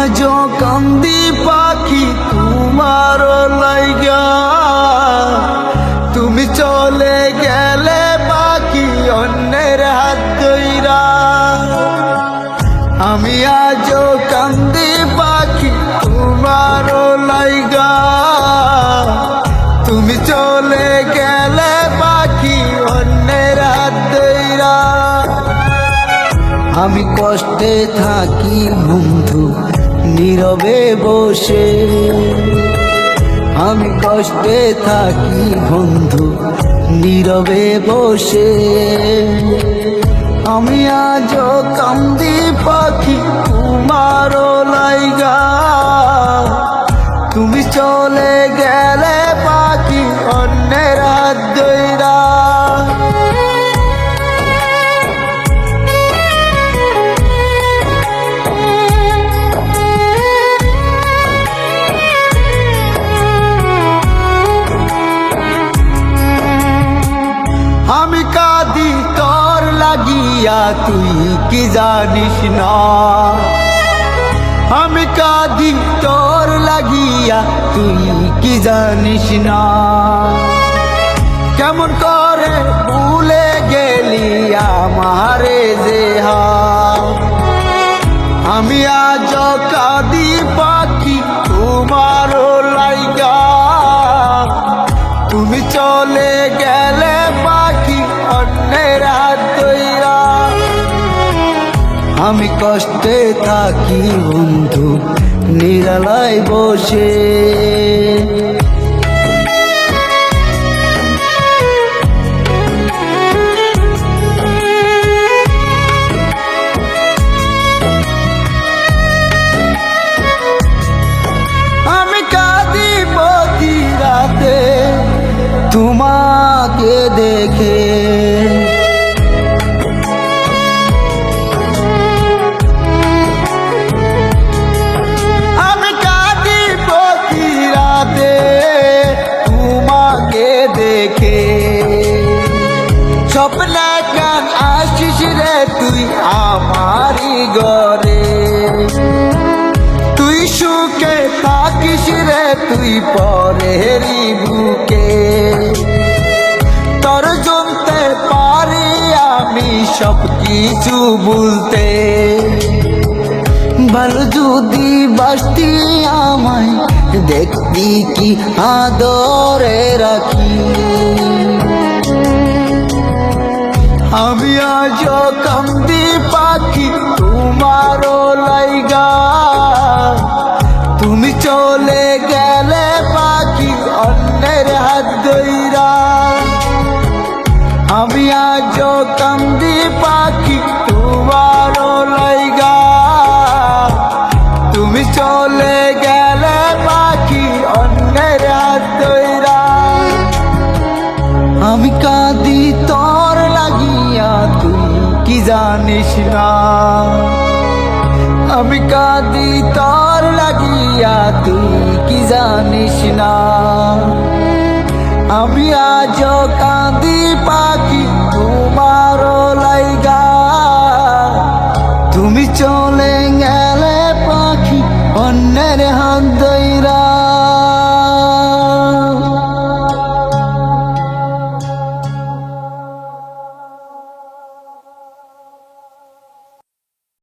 আজও কান্দি পাখি তোমার লাইগা, তুমি চলে গেলে পাখি অন্যের হাত ধইরা। আমি আজও কান্দি পাখি তোমার লাইগা, তুমি চলে গেলে পাখি অন্যের হাত ধইরা। আমি কষ্টে থাকি বন্ধু নীরবে বসে, আমি কষ্টে থাকি বন্ধু নীরবে বসে। আমি আজও কান্দি পাখি তোমার লাইগা, তুমি চলে গেলে পাখি অন্যের হাত ধইরা। আমি কাঁদি তোর লাগিয়া তুই কি জানিস না, আমি কাঁদি তোর লাগিয়া তুই কি জানিস না। কেমন করে ভুলে গেলি আমারে যে হাল, আমি আজ কাঁদি পাখি তোমার লাইগা, তুমি চলে গেলে পাখি অন্যের হাত ধইরা। আমি কষ্টে থাকি বন্ধু নিরালায় বসে, আমি কাঁদি প্রতি রাতে তোমাকে দেখে। আমি কাঁদি প্রতি রাতে তোমাকে দেখে, স্বপ্নে কেন আসিস রে তুই আমারই ঘরে, তুই সুখে থাকিস রে তুই পরেরই বুকে। তোর জমতে পারি আমি সব কিছু বলতে, ভালো যদি বাসতি আমায় দেখবি কি আদরে রাখি। আমি আজও কান্দি পাখি তোমার লাইগা, তুমি চলে গেলে পাখি অন্যের হাত ধইরা। আমি আজও কান্দি পাখি তোমার লাইগা, তুমি চলে গেলে পাখি অন্যের হাত ধইরা। আমি কাঁদি তোর লাগিয়া তুই কি জানিস না, আমি কাঁদি তোর লাগিয়া তুই কি জানিস না। আমি আজও কাঁদি পাখি তোমার লাইগা, তুমি চলে গেলে পাখি অন্যের হাত ধইরা।